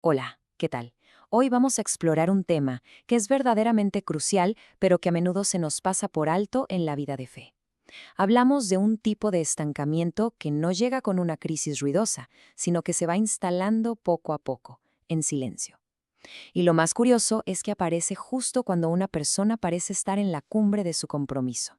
Hola, ¿qué tal? Hoy vamos a explorar un tema que es verdaderamente crucial, pero que a menudo se nos pasa por alto en la vida de fe. Hablamos de un tipo de estancamiento que no llega con una crisis ruidosa, sino que se va instalando poco a poco, en silencio. Y lo más curioso es que aparece justo cuando una persona parece estar en la cumbre de su compromiso.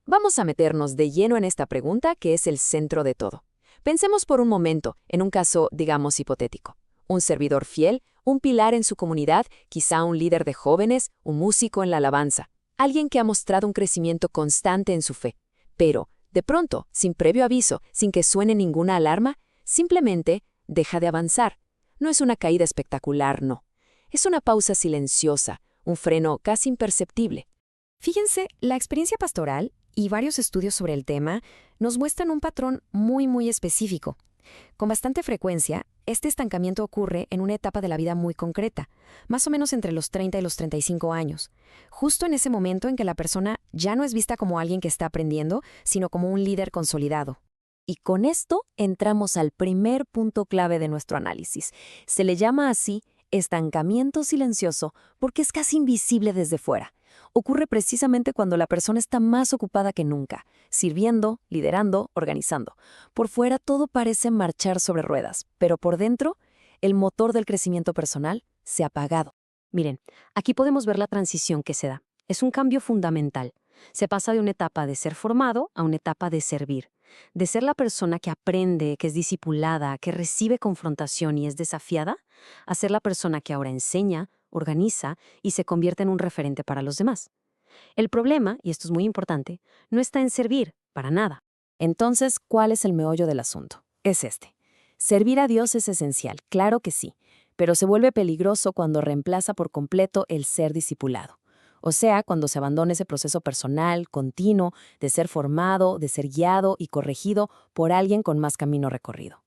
Vamos a meternos de lleno en esta pregunta que es el centro de todo. Pensemos por un momento en un caso, digamos, hipotético. Un servidor fiel, un pilar en su comunidad, quizá un líder de jóvenes, un músico en la alabanza, alguien que ha mostrado un crecimiento constante en su fe. Pero, de pronto, sin previo aviso, sin que suene ninguna alarma, simplemente deja de avanzar. No es una caída espectacular, no. Es una pausa silenciosa, un freno casi imperceptible. Fíjense, la experiencia pastoral y varios estudios sobre el tema nos muestran un patrón muy específico. Con bastante frecuencia, este estancamiento ocurre en una etapa de la vida muy concreta, más o menos entre los 30 y los 35 años, justo en ese momento en que la persona ya no es vista como alguien que está aprendiendo, sino como un líder consolidado. Y con esto entramos al primer punto clave de nuestro análisis. Se le llama así estancamiento silencioso porque es casi invisible desde fuera. Ocurre precisamente cuando la persona está más ocupada que nunca, sirviendo, liderando, organizando. Por fuera todo parece marchar sobre ruedas, pero por dentro, el motor del crecimiento personal se ha apagado. Miren, aquí podemos ver la transición que se da. Es un cambio fundamental. Se pasa de una etapa de ser formado a una etapa de servir. De ser la persona que aprende, que es discipulada, que recibe confrontación y es desafiada, a ser la persona que ahora enseña, organiza y se convierte en un referente para los demás. El problema, y esto es muy importante, no está en servir, para nada. Entonces, ¿cuál es el meollo del asunto? Es este. Servir a Dios es esencial, claro que sí, pero se vuelve peligroso cuando reemplaza por completo el ser discipulado. O sea, cuando se abandona ese proceso personal, continuo, de ser formado, de ser guiado y corregido por alguien con más camino recorrido.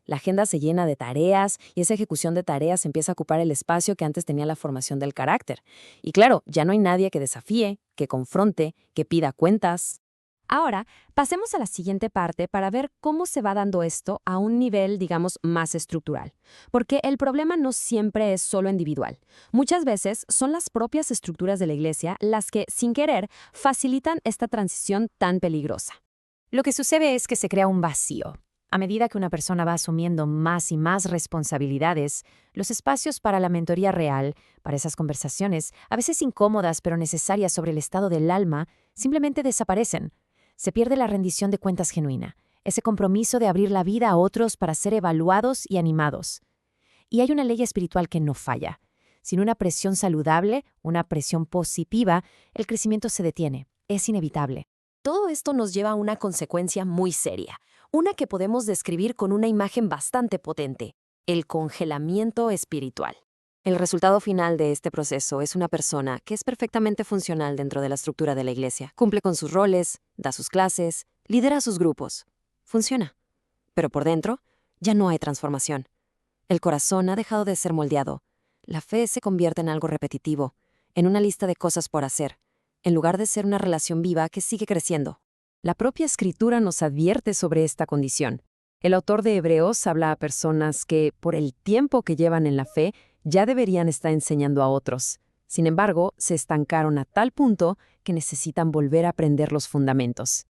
La agenda se llena de tareas y esa ejecución de tareas empieza a ocupar el espacio que antes tenía la formación del carácter. Y claro, ya no hay nadie que desafíe, que confronte, que pida cuentas. Ahora, pasemos a la siguiente parte para ver cómo se va dando esto a un nivel, digamos, más estructural. Porque el problema no siempre es solo individual. Muchas veces son las propias estructuras de la iglesia las que, sin querer, facilitan esta transición tan peligrosa. Lo que sucede es que se crea un vacío. A medida que una persona va asumiendo más y más responsabilidades, los espacios para la mentoría real, para esas conversaciones, a veces incómodas pero necesarias sobre el estado del alma, simplemente desaparecen. Se pierde la rendición de cuentas genuina, ese compromiso de abrir la vida a otros para ser evaluados y animados. Y hay una ley espiritual que no falla. Sin una presión saludable, una presión positiva, el crecimiento se detiene. Es inevitable. Todo esto nos lleva a una consecuencia muy seria, una que podemos describir con una imagen bastante potente: el congelamiento espiritual. El resultado final de este proceso es una persona que es perfectamente funcional dentro de la estructura de la iglesia. Cumple con sus roles, da sus clases, lidera sus grupos. Funciona. Pero por dentro, ya no hay transformación. El corazón ha dejado de ser moldeado. La fe se convierte en algo repetitivo, en una lista de cosas por hacer, en lugar de ser una relación viva que sigue creciendo. La propia Escritura nos advierte sobre esta condición. El autor de Hebreos habla a personas que, por el tiempo que llevan en la fe, ya deberían estar enseñando a otros. Sin embargo, se estancaron a tal punto que necesitan volver a aprender los fundamentos.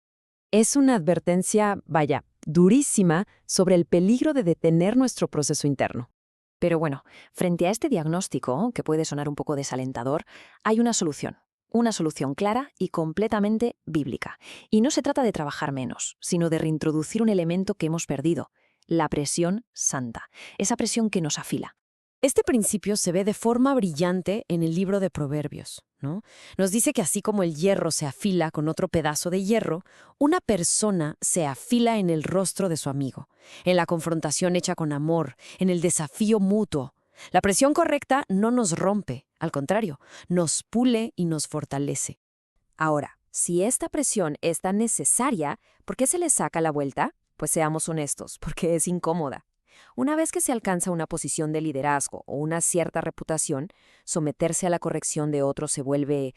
Es una advertencia, vaya, durísima sobre el peligro de detener nuestro proceso interno. Pero bueno, frente a este diagnóstico, que puede sonar un poco desalentador, hay una solución. Una solución clara y completamente bíblica. Y no se trata de trabajar menos, sino de reintroducir un elemento que hemos perdido: la presión santa, esa presión que nos afila. Este principio se ve de forma brillante en el libro de Proverbios, ¿no? Nos dice que así como el hierro se afila con otro pedazo de hierro, una persona se afila en el rostro de su amigo, en la confrontación hecha con amor, en el desafío mutuo. La presión correcta no nos rompe, al contrario, nos pule y nos fortalece. Ahora, si esta presión es tan necesaria, ¿por qué se le saca la vuelta? Pues seamos honestos, porque es incómoda. Una vez que se alcanza una posición de liderazgo o una cierta reputación, someterse a la corrección de otros se vuelve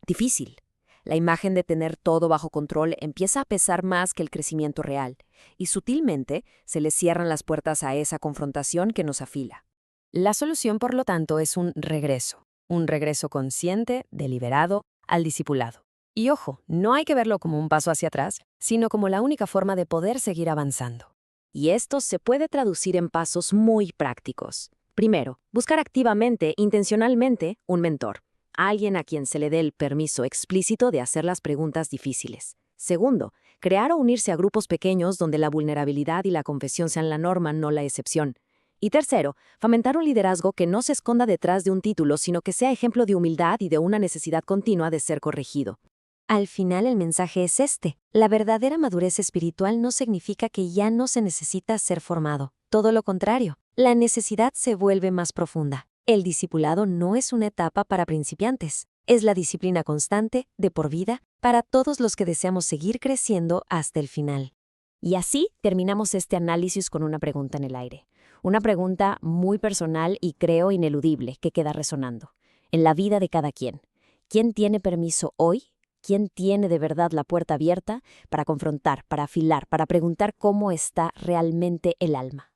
difícil. La imagen de tener todo bajo control empieza a pesar más que el crecimiento real, y sutilmente se le cierran las puertas a esa confrontación que nos afila. La solución, por lo tanto, es un regreso consciente, deliberado, al discipulado. Y ojo, no hay que verlo como un paso hacia atrás, sino como la única forma de poder seguir avanzando. Y esto se puede traducir en pasos muy prácticos. Primero, buscar activamente, intencionalmente, un mentor, alguien a quien se le dé el permiso explícito de hacer las preguntas difíciles. Segundo, crear o unirse a grupos pequeños donde la vulnerabilidad y la confesión sean la norma, no la excepción. Y tercero, fomentar un liderazgo que no se esconda detrás de un título, sino que sea ejemplo de humildad y de una necesidad continua de ser corregido. Al final el mensaje es este. La verdadera madurez espiritual no significa que ya no se necesita ser formado. Todo lo contrario, la necesidad se vuelve más profunda. El discipulado no es una etapa para principiantes. Es la disciplina constante, de por vida, para todos los que deseamos seguir creciendo hasta el final. Y así terminamos este análisis con una pregunta en el aire. Una pregunta muy personal y creo ineludible que queda resonando. En la vida de cada quien. ¿Quién tiene permiso hoy? ¿Quién tiene de verdad la puerta abierta para confrontar, para afilar, para preguntar cómo está realmente el alma?